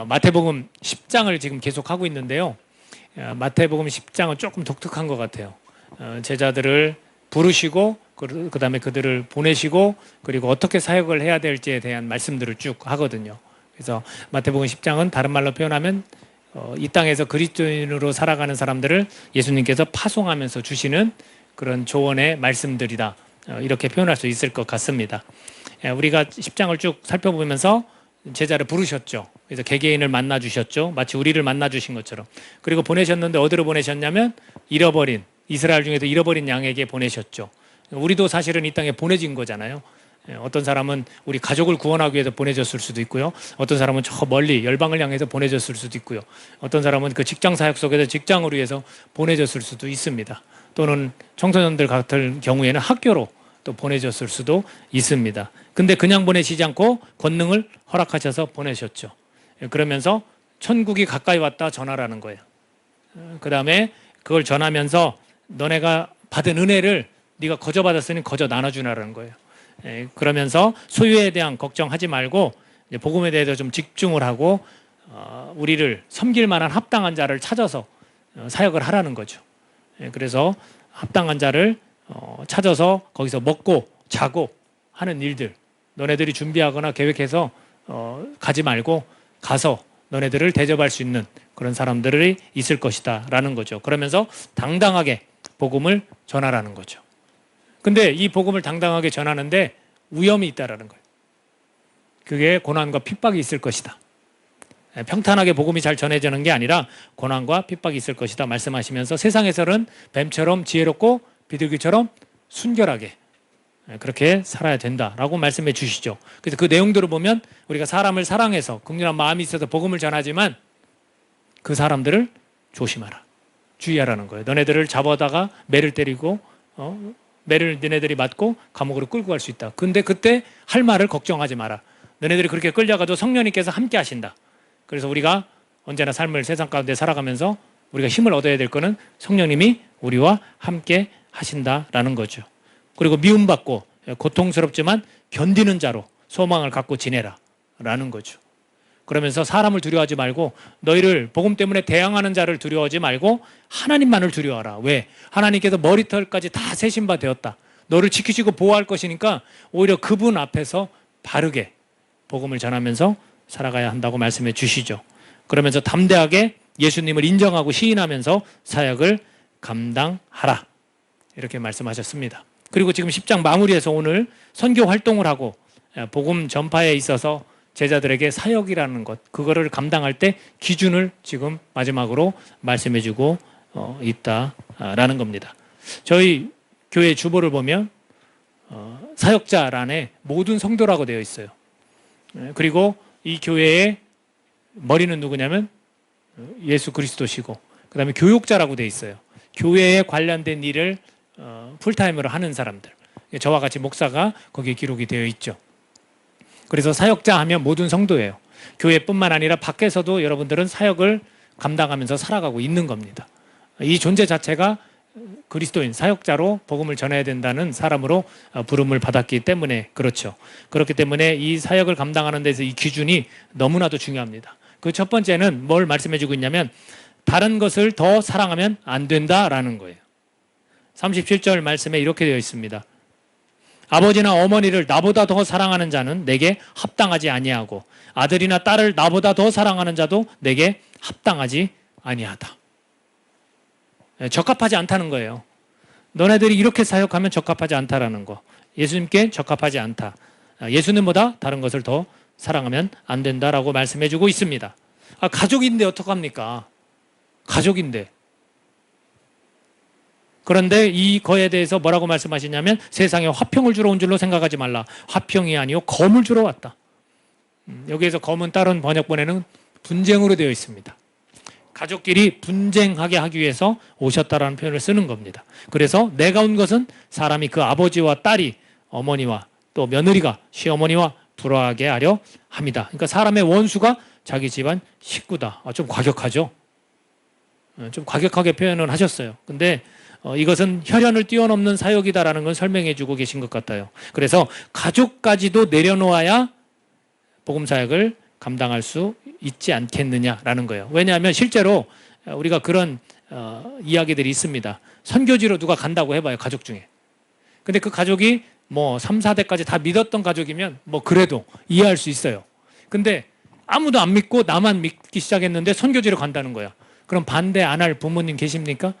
마태복음 10장을 지금 계속 하고 있는데요. 마태복음 10장은 조금 독특한 것 같아요. 제자들을 부르시고 그 다음에 그들을 보내시고 그리고 어떻게 사역을 해야 될지에 대한 말씀들을 쭉 하거든요. 그래서 마태복음 10장은 다른 말로 표현하면 이 땅에서 그리스도인으로 살아가는 사람들을 예수님께서 파송하면서 주시는 그런 조언의 말씀들이다. 이렇게 표현할 수 있을 것 같습니다. 우리가 10장을 쭉 살펴보면서 제자를 부르셨죠. 그래서 개개인을 만나 주셨죠. 마치 우리를 만나 주신 것처럼. 그리고 보내셨는데 어디로 보내셨냐면 잃어버린 이스라엘 중에도 잃어버린 양에게 보내셨죠. 우리도 사실은 이 땅에 보내진 거잖아요. 어떤 사람은 우리 가족을 구원하기 위해서 보내졌을 수도 있고요. 어떤 사람은 저 멀리 열방을 향해서 보내졌을 수도 있고요. 어떤 사람은 그 직장 사역 속에서 직장을 위해서 보내졌을 수도 있습니다. 또는 청소년들 같은 경우에는 학교로 또 보내졌을 수도 있습니다. 근데 그냥 보내시지 않고 권능을 허락하셔서 보내셨죠. 그러면서 천국이 가까이 왔다 전하라는 거예요. 그 다음에 그걸 전하면서 너네가 받은 은혜를 네가 거저 받았으니 거저 나눠주라는 거예요. 그러면서 소유에 대한 걱정하지 말고 복음에 대해서 좀 집중을 하고 우리를 섬길 만한 합당한 자를 찾아서 사역을 하라는 거죠. 그래서 합당한 자를 찾아서 거기서 먹고 자고 하는 일들 너네들이 준비하거나 계획해서 가지 말고 가서 너네들을 대접할 수 있는 그런 사람들이 있을 것이다 라는 거죠. 그러면서 당당하게 복음을 전하라는 거죠. 근데 이 복음을 당당하게 전하는데 위험이 있다라는 거예요. 그게 고난과 핍박이 있을 것이다. 평탄하게 복음이 잘 전해지는 게 아니라 고난과 핍박이 있을 것이다 말씀하시면서 세상에서는 뱀처럼 지혜롭고 비둘기처럼 순결하게 그렇게 살아야 된다라고 말씀해 주시죠. 그래서 그 내용들을 보면 우리가 사람을 사랑해서 긍휼한 마음이 있어서 복음을 전하지만 그 사람들을 조심하라. 주의하라는 거예요. 너네들을 잡아다가 매를 때리고 매를 너네들이 맞고 감옥으로 끌고 갈 수 있다. 근데 그때 할 말을 걱정하지 마라. 너네들이 그렇게 끌려가도 성령님께서 함께 하신다. 그래서 우리가 언제나 삶을 세상 가운데 살아가면서 우리가 힘을 얻어야 될 거는 성령님이 우리와 함께 하신다라는 거죠. 그리고 미움받고 고통스럽지만 견디는 자로 소망을 갖고 지내라 라는 거죠. 그러면서 사람을 두려워하지 말고 너희를 복음 때문에 대항하는 자를 두려워하지 말고 하나님만을 두려워하라. 왜? 하나님께서 머리털까지 다 세신 바 되었다. 너를 지키시고 보호할 것이니까 오히려 그분 앞에서 바르게 복음을 전하면서 살아가야 한다고 말씀해 주시죠. 그러면서 담대하게 예수님을 인정하고 시인하면서 사역을 감당하라. 이렇게 말씀하셨습니다. 그리고 지금 10장 마무리에서 오늘 선교 활동을 하고 복음 전파에 있어서 제자들에게 사역이라는 것, 그거를 감당할 때 기준을 지금 마지막으로 말씀해주고 있다라는 겁니다. 저희 교회 주보를 보면 사역자란에 모든 성도라고 되어 있어요. 그리고 이 교회의 머리는 누구냐면 예수 그리스도시고 그 다음에 교육자라고 되어 있어요. 교회에 관련된 일을 풀타임으로 하는 사람들, 저와 같이 목사가 거기에 기록이 되어 있죠. 그래서 사역자 하면 모든 성도예요. 교회뿐만 아니라 밖에서도 여러분들은 사역을 감당하면서 살아가고 있는 겁니다. 이 존재 자체가 그리스도인 사역자로 복음을 전해야 된다는 사람으로 부름을 받았기 때문에 그렇죠. 그렇기 때문에 이 사역을 감당하는 데서 이 기준이 너무나도 중요합니다. 그 첫 번째는 뭘 말씀해주고 있냐면 다른 것을 더 사랑하면 안 된다라는 거예요. 37절 말씀에 이렇게 되어 있습니다. 아버지나 어머니를 나보다 더 사랑하는 자는 내게 합당하지 아니하고 아들이나 딸을 나보다 더 사랑하는 자도 내게 합당하지 아니하다. 적합하지 않다는 거예요. 너네들이 이렇게 사역하면 적합하지 않다라는 거. 예수님께 적합하지 않다. 예수님보다 다른 것을 더 사랑하면 안 된다라고 말씀해주고 있습니다. 가족인데 어떡합니까? 가족인데. 그런데 이거에 대해서 뭐라고 말씀하시냐면 세상에 화평을 주러 온 줄로 생각하지 말라. 화평이 아니요 검을 주러 왔다. 여기에서 검은 다른 번역본에는 분쟁으로 되어 있습니다. 가족끼리 분쟁하게 하기 위해서 오셨다라는 표현을 쓰는 겁니다. 그래서 내가 온 것은 사람이 그 아버지와 딸이 어머니와 또 며느리가 시어머니와 불화하게 하려 합니다. 그러니까 사람의 원수가 자기 집안 식구다. 좀 과격하죠? 좀 과격하게 표현을 하셨어요. 근데 이것은 혈연을 뛰어넘는 사역이다라는 걸 설명해 주고 계신 것 같아요. 그래서 가족까지도 내려놓아야 복음 사역을 감당할 수 있지 않겠느냐라는 거예요. 왜냐하면 실제로 우리가 그런 이야기들이 있습니다. 선교지로 누가 간다고 해봐요, 가족 중에. 근데 그 가족이 뭐 3, 4대까지 다 믿었던 가족이면 뭐 그래도 이해할 수 있어요. 근데 아무도 안 믿고 나만 믿기 시작했는데 선교지로 간다는 거야. 그럼 반대 안 할 부모님 계십니까?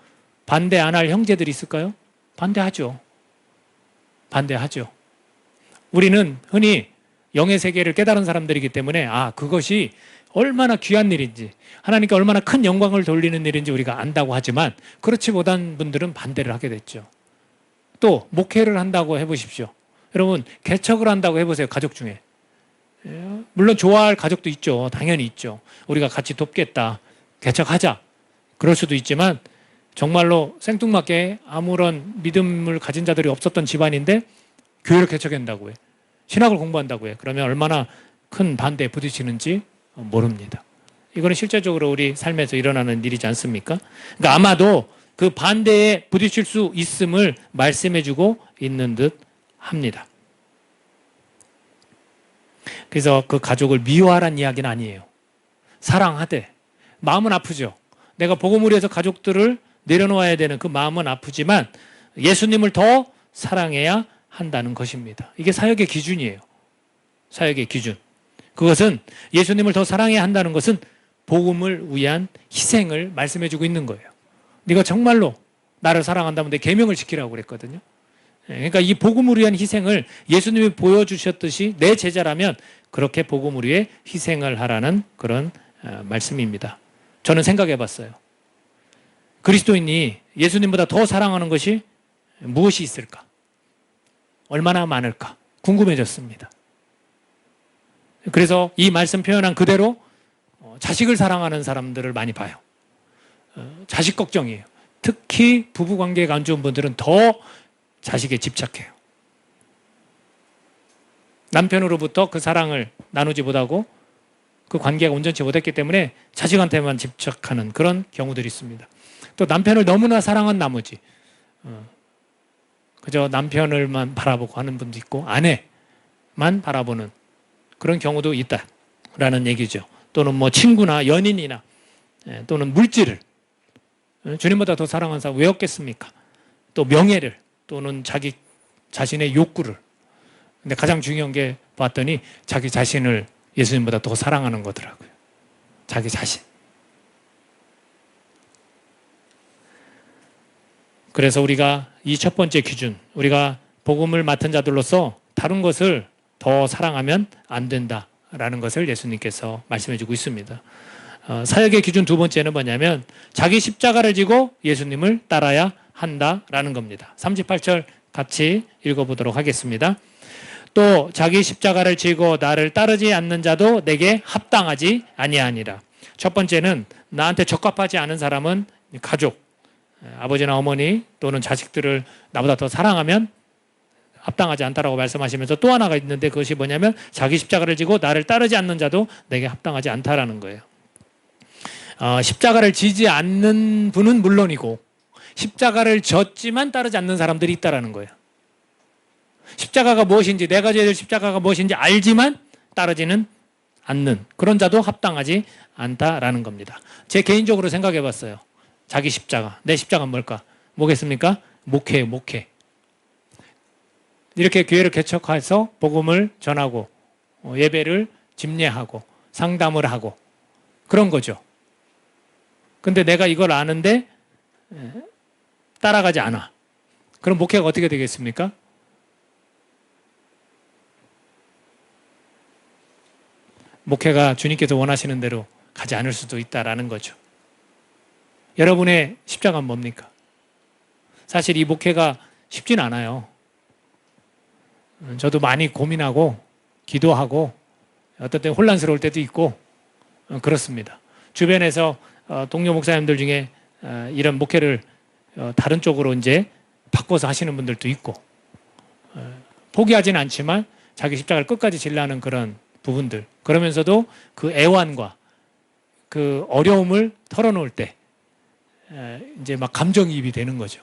반대 안 할 형제들이 있을까요? 반대하죠. 반대하죠. 우리는 흔히 영의 세계를 깨달은 사람들이기 때문에 그것이 얼마나 귀한 일인지, 하나님께 얼마나 큰 영광을 돌리는 일인지 우리가 안다고 하지만, 그렇지 못한 분들은 반대를 하게 됐죠. 또 목회를 한다고 해보십시오. 여러분, 개척을 한다고 해보세요, 가족 중에. 물론 좋아할 가족도 있죠. 당연히 있죠. 우리가 같이 돕겠다, 개척하자, 그럴 수도 있지만, 정말로 생뚱맞게 아무런 믿음을 가진 자들이 없었던 집안인데 교회를 개척한다고 해, 신학을 공부한다고 해. 그러면 얼마나 큰 반대에 부딪히는지 모릅니다. 이거는 실제적으로 우리 삶에서 일어나는 일이지 않습니까? 그러니까 아마도 그 반대에 부딪힐 수 있음을 말씀해주고 있는 듯 합니다. 그래서 그 가족을 미워하라는 이야기는 아니에요. 사랑하되. 마음은 아프죠. 내가 복음을 위해서 가족들을 내려놓아야 되는 그 마음은 아프지만 예수님을 더 사랑해야 한다는 것입니다. 이게 사역의 기준이에요. 사역의 기준. 그것은 예수님을 더 사랑해야 한다는 것은 복음을 위한 희생을 말씀해주고 있는 거예요. 네가 정말로 나를 사랑한다면 내 계명을 지키라고 그랬거든요. 그러니까 이 복음을 위한 희생을 예수님이 보여주셨듯이 내 제자라면 그렇게 복음을 위해 희생을 하라는 그런 말씀입니다. 저는 생각해 봤어요. 그리스도인이 예수님보다 더 사랑하는 것이 무엇이 있을까? 얼마나 많을까? 궁금해졌습니다. 그래서 이 말씀 표현한 그대로 자식을 사랑하는 사람들을 많이 봐요. 자식 걱정이에요. 특히 부부관계가 안 좋은 분들은 더 자식에 집착해요. 남편으로부터 그 사랑을 나누지 못하고 그 관계가 온전치 못했기 때문에 자식한테만 집착하는 그런 경우들이 있습니다. 또 남편을 너무나 사랑한 나머지 그저 남편을만 바라보고 하는 분도 있고 아내만 바라보는 그런 경우도 있다라는 얘기죠. 또는 뭐 친구나 연인이나 또는 물질을 주님보다 더 사랑하는 사람 왜 없겠습니까? 또 명예를 또는 자기 자신의 욕구를. 근데 가장 중요한 게 봤더니 자기 자신을 예수님보다 더 사랑하는 거더라고요. 자기 자신. 그래서 우리가 이 첫 번째 기준, 우리가 복음을 맡은 자들로서 다른 것을 더 사랑하면 안 된다라는 것을 예수님께서 말씀해주고 있습니다. 사역의 기준 두 번째는 뭐냐면 자기 십자가를 지고 예수님을 따라야 한다라는 겁니다. 38절 같이 읽어보도록 하겠습니다. 또 자기 십자가를 지고 나를 따르지 않는 자도 내게 합당하지 아니하니라. 첫 번째는 나한테 적합하지 않은 사람은 가족, 아버지나 어머니 또는 자식들을 나보다 더 사랑하면 합당하지 않다라고 말씀하시면서 또 하나가 있는데 그것이 뭐냐면 자기 십자가를 지고 나를 따르지 않는 자도 내게 합당하지 않다라는 거예요. 십자가를 지지 않는 분은 물론이고 십자가를 졌지만 따르지 않는 사람들이 있다라는 거예요. 십자가가 무엇인지, 내가 져야 될 십자가가 무엇인지 알지만 따르지는 않는 그런 자도 합당하지 않다라는 겁니다. 제 개인적으로 생각해 봤어요. 자기 십자가, 내 십자가는 뭘까? 뭐겠습니까? 목회예요, 목회. 이렇게 교회를 개척해서 복음을 전하고 예배를 집례하고 상담을 하고 그런 거죠. 근데 내가 이걸 아는데 따라가지 않아. 그럼 목회가 어떻게 되겠습니까? 목회가 주님께서 원하시는 대로 가지 않을 수도 있다라는 거죠. 여러분의 십자가는 뭡니까? 사실 이 목회가 쉽진 않아요. 저도 많이 고민하고 기도하고 어떤 때 혼란스러울 때도 있고 그렇습니다. 주변에서 동료 목사님들 중에 이런 목회를 다른 쪽으로 이제 바꿔서 하시는 분들도 있고 포기하지는 않지만 자기 십자가를 끝까지 지려는 그런 부분들, 그러면서도 그 애환과 그 어려움을 털어놓을 때 이제 막 감정이입이 되는 거죠.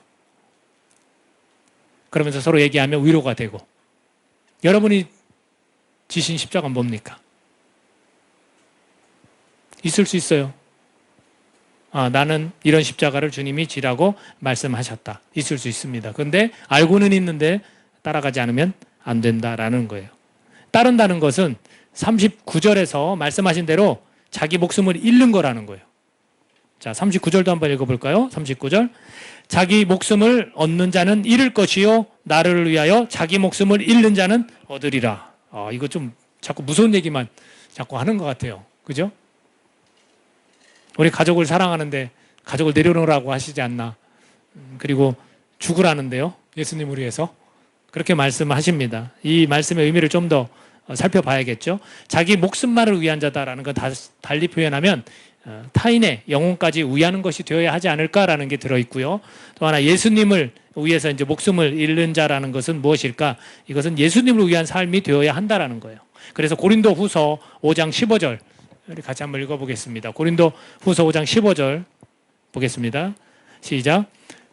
그러면서 서로 얘기하면 위로가 되고. 여러분이 지신 십자가는 뭡니까? 있을 수 있어요. 나는 이런 십자가를 주님이 지라고 말씀하셨다. 있을 수 있습니다. 그런데 알고는 있는데 따라가지 않으면 안 된다라는 거예요. 따른다는 것은 39절에서 말씀하신 대로 자기 목숨을 잃는 거라는 거예요. 자, 39절도 한번 읽어볼까요? 39절. 자기 목숨을 얻는 자는 잃을 것이요 나를 위하여 자기 목숨을 잃는 자는 얻으리라. 이거 좀 자꾸 무서운 얘기만 자꾸 하는 것 같아요. 그죠? 우리 가족을 사랑하는데 가족을 내려놓으라고 하시지 않나. 그리고 죽으라는데요. 예수님을 위해서. 그렇게 말씀하십니다. 이 말씀의 의미를 좀 더 살펴봐야겠죠. 자기 목숨만을 위한 자다라는 건 달리 표현하면 타인의 영혼까지 위하는 것이 되어야 하지 않을까라는 게 들어있고요. 또 하나 예수님을 위해서 이제 목숨을 잃는 자라는 것은 무엇일까? 이것은 예수님을 위한 삶이 되어야 한다라는 거예요. 그래서 고린도 후서 5장 15절 우리 같이 한번 읽어보겠습니다. 고린도 후서 5장 15절 보겠습니다. 시작.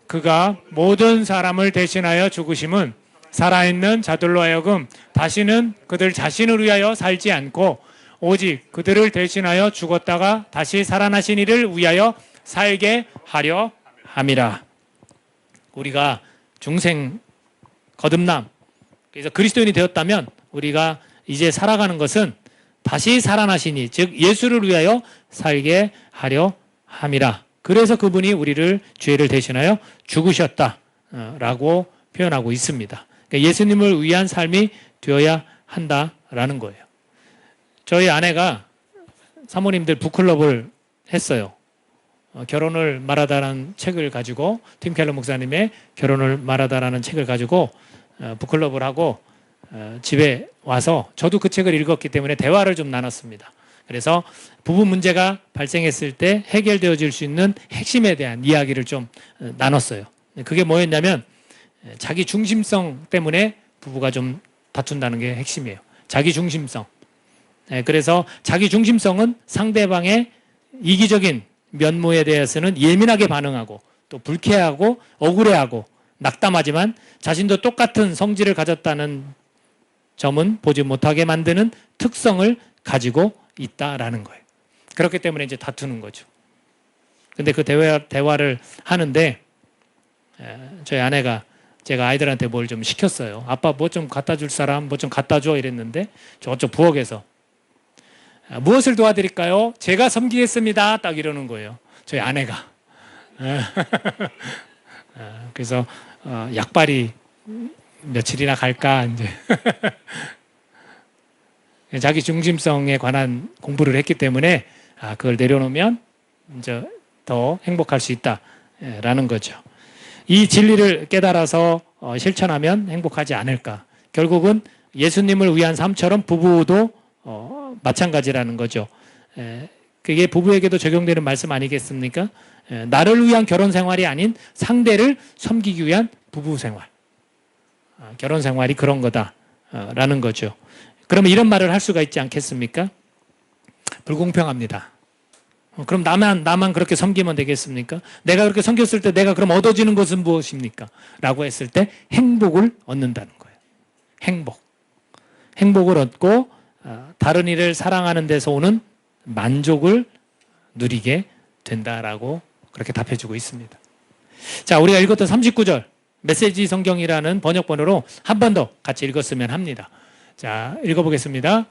그가 모든 사람을 대신하여 죽으심은 살아있는 자들로 하여금 다시는 그들 자신을 위하여 살지 않고 오직 그들을 대신하여 죽었다가 다시 살아나신 이를 위하여 살게 하려 함이라. 우리가 중생 거듭남, 그래서 그리스도인이 되었다면 우리가 이제 살아가는 것은 다시 살아나시니 즉 예수를 위하여 살게 하려 함이라. 그래서 그분이 우리를 죄를 대신하여 죽으셨다라고 표현하고 있습니다. 그러니까 예수님을 위한 삶이 되어야 한다라는 거예요. 저희 아내가 사모님들 북클럽을 했어요. 결혼을 말하다라는 책을 가지고 팀 켈러 목사님의 결혼을 말하다라는 책을 가지고 북클럽을 하고 집에 와서 저도 그 책을 읽었기 때문에 대화를 좀 나눴습니다. 그래서 부부 문제가 발생했을 때 해결되어질 수 있는 핵심에 대한 이야기를 좀 나눴어요. 그게 뭐였냐면 자기 중심성 때문에 부부가 좀 다툰다는 게 핵심이에요. 자기 중심성. 그래서 자기 중심성은 상대방의 이기적인 면모에 대해서는 예민하게 반응하고 또 불쾌하고 억울해하고 낙담하지만 자신도 똑같은 성질을 가졌다는 점은 보지 못하게 만드는 특성을 가지고 있다라는 거예요. 그렇기 때문에 이제 다투는 거죠. 근데 그 대화를 하는데 저희 아내가 제가 아이들한테 뭘 좀 시켰어요. 아빠 뭐 좀 갖다 줄 사람 뭐 좀 갖다 줘 이랬는데 저쪽 부엌에서 무엇을 도와드릴까요? 제가 섬기겠습니다. 딱 이러는 거예요. 저희 아내가. 그래서 약발이 며칠이나 갈까 이제 자기 중심성에 관한 공부를 했기 때문에 그걸 내려놓으면 이제 더 행복할 수 있다라는 거죠. 이 진리를 깨달아서 실천하면 행복하지 않을까. 결국은 예수님을 위한 삶처럼 부부도 마찬가지라는 거죠. 그게 부부에게도 적용되는 말씀 아니겠습니까? 나를 위한 결혼 생활이 아닌 상대를 섬기기 위한 부부 생활. 결혼 생활이 그런 거다라는 거죠. 그러면 이런 말을 할 수가 있지 않겠습니까? 불공평합니다. 그럼 나만 그렇게 섬기면 되겠습니까? 내가 그렇게 섬겼을 때 내가 그럼 얻어지는 것은 무엇입니까? 라고 했을 때 행복을 얻는다는 거예요. 행복을 얻고 다른 이를 사랑하는 데서 오는 만족을 누리게 된다라고 그렇게 답해주고 있습니다. 자, 우리가 읽었던 39절 메시지 성경이라는 번역본으로 한 번 더 같이 읽었으면 합니다. 자, 읽어보겠습니다.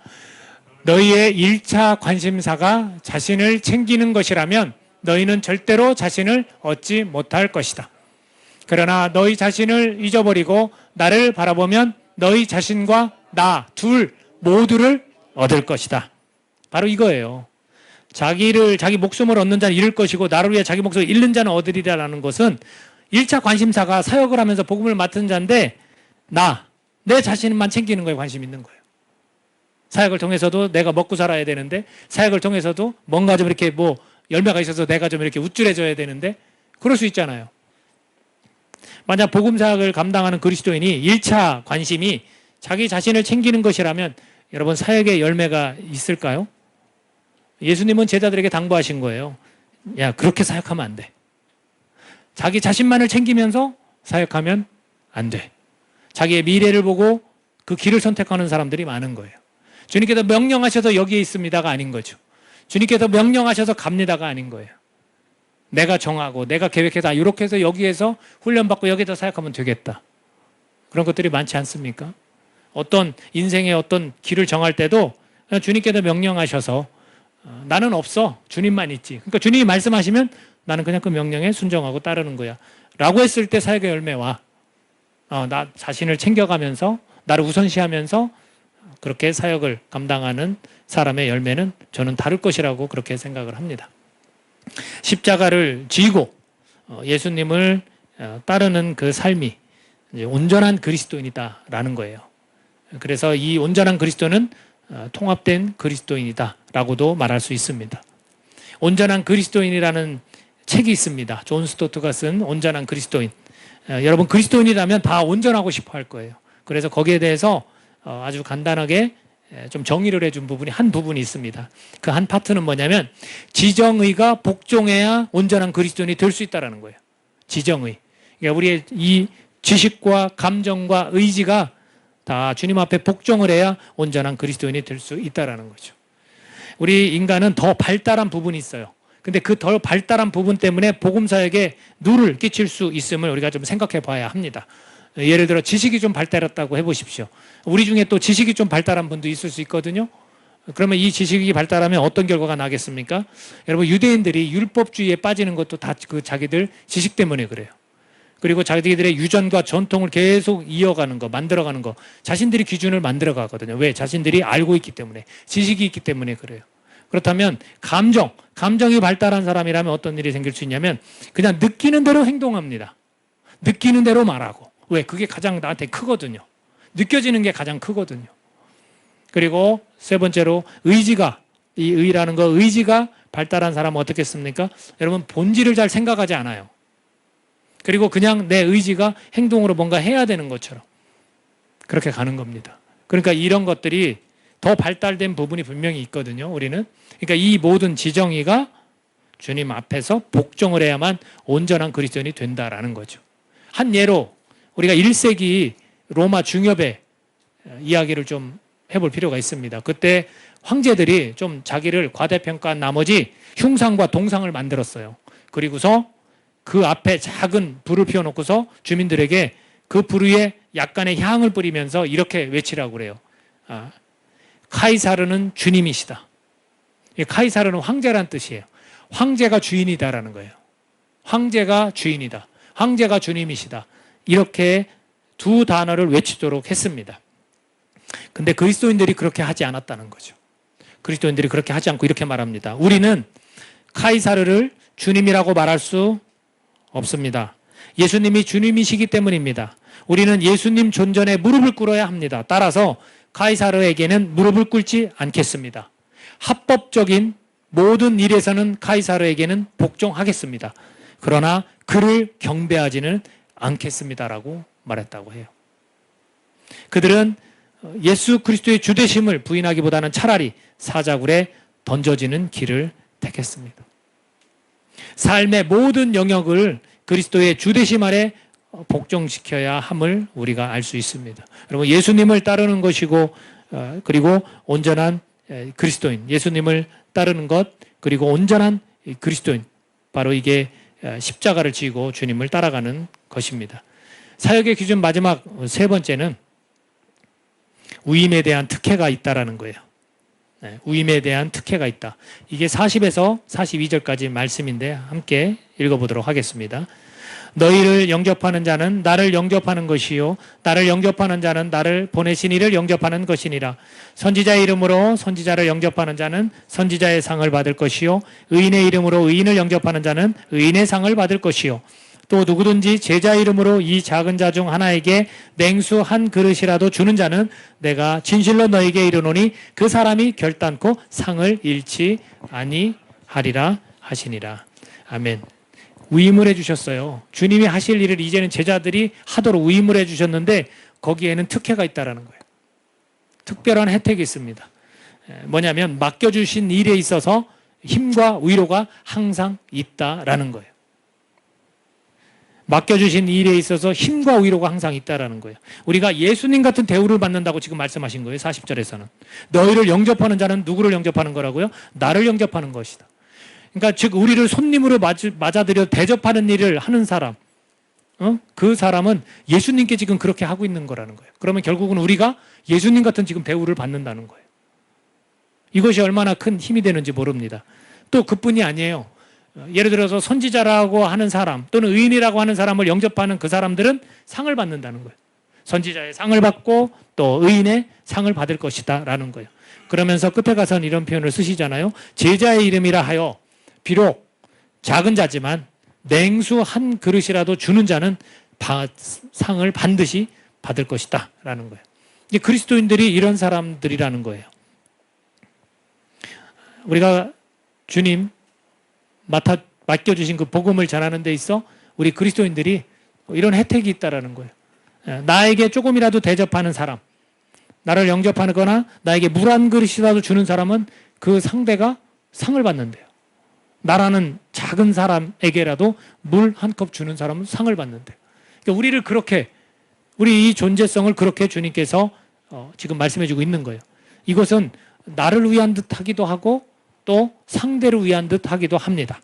너희의 1차 관심사가 자신을 챙기는 것이라면 너희는 절대로 자신을 얻지 못할 것이다. 그러나 너희 자신을 잊어버리고 나를 바라보면 너희 자신과 나 둘 모두를 얻을 것이다. 바로 이거예요. 자기 목숨을 얻는 자는 잃을 것이고 나를 위해 자기 목숨을 잃는 자는 얻으리라는 것은 1차 관심사가 사역을 하면서 복음을 맡은 자인데 내 자신만 챙기는 거에 관심 있는 거예요. 사역을 통해서도 내가 먹고 살아야 되는데 사역을 통해서도 뭔가 좀 이렇게 열매가 있어서 내가 좀 이렇게 우쭐해져야 되는데 그럴 수 있잖아요. 만약 복음 사역을 감당하는 그리스도인이 1차 관심이 자기 자신을 챙기는 것이라면 여러분 사역의 열매가 있을까요? 예수님은 제자들에게 당부하신 거예요. 야, 그렇게 사역하면 안 돼. 자기 자신만을 챙기면서 사역하면 안 돼. 자기의 미래를 보고 그 길을 선택하는 사람들이 많은 거예요. 주님께서 명령하셔서 여기에 있습니다가 아닌 거죠. 주님께서 명령하셔서 갑니다가 아닌 거예요. 내가 정하고 내가 계획해서 이렇게 해서 여기에서 훈련받고 여기서 사역하면 되겠다. 그런 것들이 많지 않습니까? 어떤 인생의 어떤 길을 정할 때도 주님께서 명령하셔서 나는 없어. 주님만 있지. 그러니까 주님이 말씀하시면 나는 그냥 그 명령에 순종하고 따르는 거야. 라고 했을 때 사역의 열매와 나 자신을 챙겨가면서 나를 우선시하면서 그렇게 사역을 감당하는 사람의 열매는 저는 다를 것이라고 그렇게 생각을 합니다. 십자가를 지고 예수님을 따르는 그 삶이 이제 온전한 그리스도인이다라는 거예요. 그래서 이 온전한 그리스도는 통합된 그리스도인이다라고도 말할 수 있습니다. 온전한 그리스도인이라는 책이 있습니다. 존 스토트가 쓴 온전한 그리스도인. 여러분 그리스도인이라면 다 온전하고 싶어 할 거예요. 그래서 거기에 대해서 아주 간단하게 좀 정의를 해준 부분이 한 부분이 있습니다. 그 한 파트는 뭐냐면 지정의가 복종해야 온전한 그리스도인이 될 수 있다는 거예요. 지정의. 그러니까 우리의 이 지식과 감정과 의지가 다 주님 앞에 복종을 해야 온전한 그리스도인이 될 수 있다는 거죠. 우리 인간은 더 발달한 부분이 있어요. 근데 그 더 발달한 부분 때문에 복음사역에 누를 끼칠 수 있음을 우리가 좀 생각해 봐야 합니다. 예를 들어 지식이 좀 발달했다고 해보십시오. 우리 중에 또 지식이 좀 발달한 분도 있을 수 있거든요. 그러면 이 지식이 발달하면 어떤 결과가 나겠습니까? 여러분 유대인들이 율법주의에 빠지는 것도 다 그 자기들 지식 때문에 그래요. 그리고 자기들의 유전과 전통을 계속 이어가는 거, 만들어가는 거, 자신들이 기준을 만들어가거든요. 왜? 자신들이 알고 있기 때문에, 지식이 있기 때문에 그래요. 그렇다면 감정이 발달한 사람이라면 어떤 일이 생길 수 있냐면 그냥 느끼는 대로 행동합니다. 느끼는 대로 말하고. 왜? 그게 가장 나한테 크거든요. 느껴지는 게 가장 크거든요. 그리고 세 번째로 의지가, 이 의라는 거, 의지가 발달한 사람은 어떻겠습니까? 여러분 본질을 잘 생각하지 않아요. 그리고 그냥 내 의지가 행동으로 뭔가 해야 되는 것처럼 그렇게 가는 겁니다. 그러니까 이런 것들이 더 발달된 부분이 분명히 있거든요. 우리는. 그러니까 이 모든 지정의가 주님 앞에서 복종을 해야만 온전한 그리스도인이 된다라는 거죠. 한 예로 우리가 1세기 로마 중엽의 이야기를 좀 해볼 필요가 있습니다. 그때 황제들이 좀 자기를 과대평가한 나머지 흉상과 동상을 만들었어요. 그리고서 그 앞에 작은 불을 피워놓고서 주민들에게 그 불 위에 약간의 향을 뿌리면서 이렇게 외치라고 그래요. 카이사르는 주님이시다. 카이사르는 황제란 뜻이에요. 황제가 주인이다라는 거예요. 황제가 주인이다. 황제가 주님이시다. 이렇게 두 단어를 외치도록 했습니다. 근데 그리스도인들이 그렇게 하지 않았다는 거죠. 그리스도인들이 그렇게 하지 않고 이렇게 말합니다. 우리는 카이사르를 주님이라고 말할 수 없습니다. 예수님이 주님이시기 때문입니다. 우리는 예수님 존전에 무릎을 꿇어야 합니다. 따라서 카이사르에게는 무릎을 꿇지 않겠습니다. 합법적인 모든 일에서는 카이사르에게는 복종하겠습니다. 그러나 그를 경배하지는 않겠습니다라고 말했다고 해요. 그들은 예수 그리스도의 주되심을 부인하기보다는 차라리 사자굴에 던져지는 길을 택했습니다. 삶의 모든 영역을 그리스도의 주되심 아래 복종시켜야 함을 우리가 알 수 있습니다. 여러분 예수님을 따르는 것이고 그리고 온전한 그리스도인, 예수님을 따르는 것 그리고 온전한 그리스도인, 바로 이게 십자가를 지고 주님을 따라가는 것입니다. 사역의 기준 마지막 세 번째는 우임에 대한 특혜가 있다라는 거예요. 우임에 대한 특혜가 있다. 이게 40에서 42절까지 말씀인데 함께 읽어보도록 하겠습니다. 너희를 영접하는 자는 나를 영접하는 것이요 나를 영접하는 자는 나를 보내신 이를 영접하는 것이니라. 선지자의 이름으로 선지자를 영접하는 자는 선지자의 상을 받을 것이요 의인의 이름으로 의인을 영접하는 자는 의인의 상을 받을 것이요 또 누구든지 제자 이름으로 이 작은 자 중 하나에게 냉수 한 그릇이라도 주는 자는 내가 진실로 너에게 이르노니 그 사람이 결단코 상을 잃지 아니하리라 하시니라. 아멘. 위임을 해주셨어요. 주님이 하실 일을 이제는 제자들이 하도록 위임을 해주셨는데 거기에는 특혜가 있다는 거예요. 특별한 혜택이 있습니다. 뭐냐면 맡겨주신 일에 있어서 힘과 위로가 항상 있다라는 거예요. 맡겨주신 일에 있어서 힘과 위로가 항상 있다라는 거예요. 우리가 예수님 같은 대우를 받는다고 지금 말씀하신 거예요. 40절에서는. 너희를 영접하는 자는 누구를 영접하는 거라고요? 나를 영접하는 것이다. 그러니까 즉 우리를 손님으로 맞아들여 대접하는 일을 하는 사람, 그 사람은 예수님께 지금 그렇게 하고 있는 거라는 거예요. 그러면 결국은 우리가 예수님 같은 지금 대우를 받는다는 거예요. 이것이 얼마나 큰 힘이 되는지 모릅니다. 또 그뿐이 아니에요. 예를 들어서 선지자라고 하는 사람 또는 의인이라고 하는 사람을 영접하는 그 사람들은 상을 받는다는 거예요. 선지자의 상을 받고 또 의인의 상을 받을 것이다 라는 거예요. 그러면서 끝에 가서는 이런 표현을 쓰시잖아요. 제자의 이름이라 하여 비록 작은 자지만 냉수 한 그릇이라도 주는 자는 상을 반드시 받을 것이다 라는 거예요. 이제 그리스도인들이 이런 사람들이라는 거예요. 우리가 주님 맡겨주신 그 복음을 전하는 데 있어 우리 그리스도인들이 이런 혜택이 있다라는 거예요. 나에게 조금이라도 대접하는 사람, 나를 영접하는 거나 나에게 물 한 그릇이라도 주는 사람은 그 상대가 상을 받는데요. 나라는 작은 사람에게라도 물 한 컵 주는 사람은 상을 받는데요. 그러니까 우리를 그렇게, 우리 이 존재성을 그렇게 주님께서 지금 말씀해주고 있는 거예요. 이것은 나를 위한 듯 하기도 하고 또 상대를 위한 듯 하기도 합니다.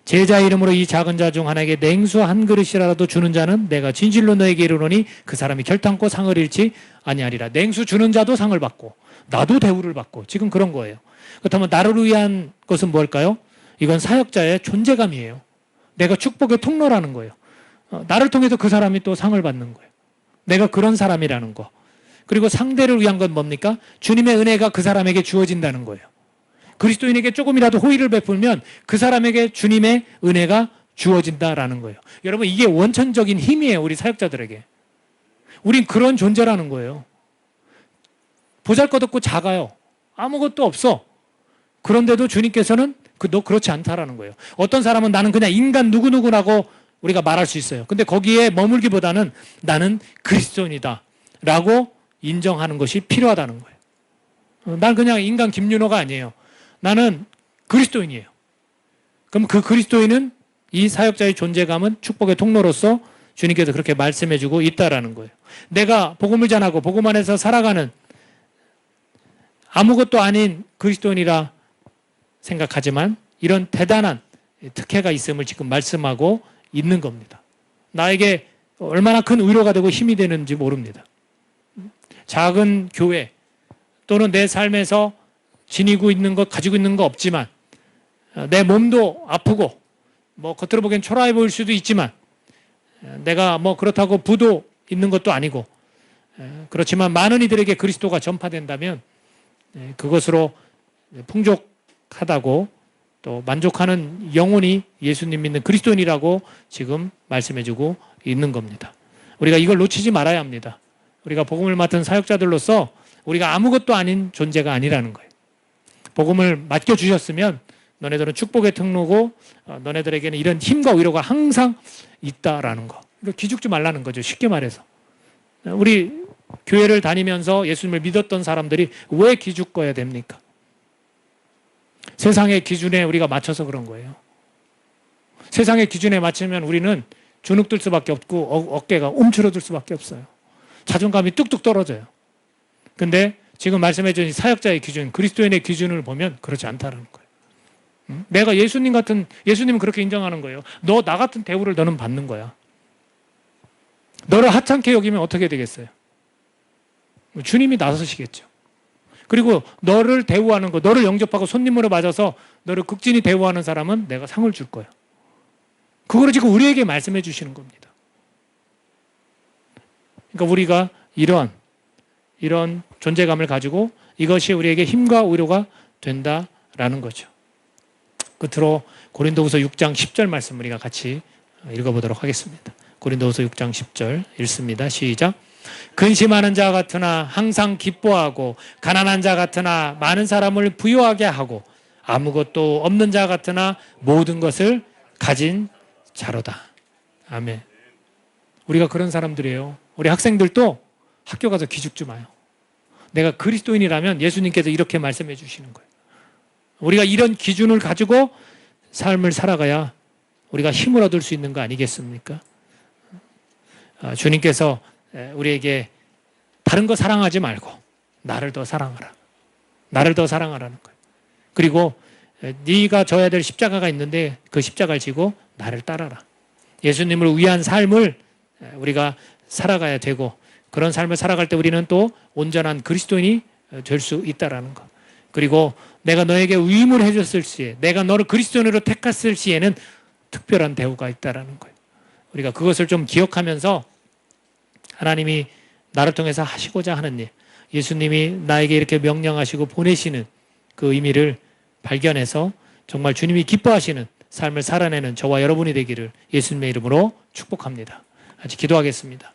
제자 이름으로 이 작은 자 중 하나에게 냉수 한 그릇이라도 주는 자는 내가 진실로 너에게 이르노니 그 사람이 결탄코 상을 잃지 아니하리라. 냉수 주는 자도 상을 받고 나도 대우를 받고 지금 그런 거예요. 그렇다면 나를 위한 것은 뭘까요? 이건 사역자의 존재감이에요. 내가 축복의 통로라는 거예요. 나를 통해서 그 사람이 또 상을 받는 거예요. 내가 그런 사람이라는 거. 그리고 상대를 위한 건 뭡니까? 주님의 은혜가 그 사람에게 주어진다는 거예요. 그리스도인에게 조금이라도 호의를 베풀면 그 사람에게 주님의 은혜가 주어진다라는 거예요. 여러분 이게 원천적인 힘이에요. 우리 사역자들에게. 우린 그런 존재라는 거예요. 보잘것없고 작아요. 아무것도 없어. 그런데도 주님께서는 너 그렇지 않다라는 거예요. 어떤 사람은 나는 그냥 인간 누구누구라고 우리가 말할 수 있어요. 근데 거기에 머물기보다는 나는 그리스도인이다 라고 인정하는 것이 필요하다는 거예요. 난 그냥 인간 김윤호가 아니에요. 나는 그리스도인이에요. 그럼 그 그리스도인은 이 사역자의 존재감은 축복의 통로로서 주님께서 그렇게 말씀해주고 있다라는 거예요. 내가 복음을 전하고 복음 안에서 살아가는 아무것도 아닌 그리스도인이라 생각하지만 이런 대단한 특혜가 있음을 지금 말씀하고 있는 겁니다. 나에게 얼마나 큰 위로가 되고 힘이 되는지 모릅니다. 작은 교회 또는 내 삶에서 지니고 있는 것, 가지고 있는 거 없지만 내 몸도 아프고 뭐 겉으로 보기엔 초라해 보일 수도 있지만 내가 뭐 그렇다고 부도 있는 것도 아니고 그렇지만 많은 이들에게 그리스도가 전파된다면 그것으로 풍족하다고 또 만족하는 영혼이 예수님 믿는 그리스도인이라고 지금 말씀해주고 있는 겁니다. 우리가 이걸 놓치지 말아야 합니다. 우리가 복음을 맡은 사역자들로서 우리가 아무것도 아닌 존재가 아니라는 거예요. 복음을 맡겨주셨으면 너네들은 축복의 통로고 너네들에게는 이런 힘과 위로가 항상 있다라는 거. 이거 기죽지 말라는 거죠. 쉽게 말해서. 우리 교회를 다니면서 예수님을 믿었던 사람들이 왜 기죽어야 됩니까? 세상의 기준에 우리가 맞춰서 그런 거예요. 세상의 기준에 맞추면 우리는 주눅들 수밖에 없고 어깨가 움츠러들 수밖에 없어요. 자존감이 뚝뚝 떨어져요. 근데 지금 말씀해 주신 사역자의 기준, 그리스도인의 기준을 보면 그렇지 않다는 거예요. 내가 예수님은 그렇게 인정하는 거예요. 너 나 같은 대우를 너는 받는 거야. 너를 하찮게 여기면 어떻게 되겠어요? 주님이 나서시겠죠. 그리고 너를 대우하는 거, 너를 영접하고 손님으로 맞아서 너를 극진히 대우하는 사람은 내가 상을 줄 거야. 그거를 지금 우리에게 말씀해 주시는 겁니다. 그러니까 우리가 이런 존재감을 가지고 이것이 우리에게 힘과 위로가 된다라는 거죠. 끝으로 고린도후서 6장 10절 말씀 우리가 같이 읽어보도록 하겠습니다. 고린도후서 6장 10절 읽습니다. 시작. 근심하는 자 같으나 항상 기뻐하고 가난한 자 같으나 많은 사람을 부유하게 하고 아무것도 없는 자 같으나 모든 것을 가진 자로다. 아멘. 우리가 그런 사람들이에요. 우리 학생들도 학교 가서 기죽지 마요. 내가 그리스도인이라면 예수님께서 이렇게 말씀해 주시는 거예요. 우리가 이런 기준을 가지고 삶을 살아가야 우리가 힘을 얻을 수 있는 거 아니겠습니까? 주님께서 우리에게 다른 거 사랑하지 말고 나를 더 사랑하라. 나를 더 사랑하라는 거예요. 그리고 네가 져야 될 십자가가 있는데 그 십자가를 지고 나를 따라라. 예수님을 위한 삶을 우리가 살아가야 되고 그런 삶을 살아갈 때 우리는 또 온전한 그리스도인이 될 수 있다라는 것. 그리고 내가 너에게 위임을 해줬을 시에 내가 너를 그리스도인으로 택했을 시에는 특별한 대우가 있다라는 거예요. 우리가 그것을 좀 기억하면서 하나님이 나를 통해서 하시고자 하는 일, 예수님이 나에게 이렇게 명령하시고 보내시는 그 의미를 발견해서 정말 주님이 기뻐하시는 삶을 살아내는 저와 여러분이 되기를 예수님의 이름으로 축복합니다. 같이 기도하겠습니다.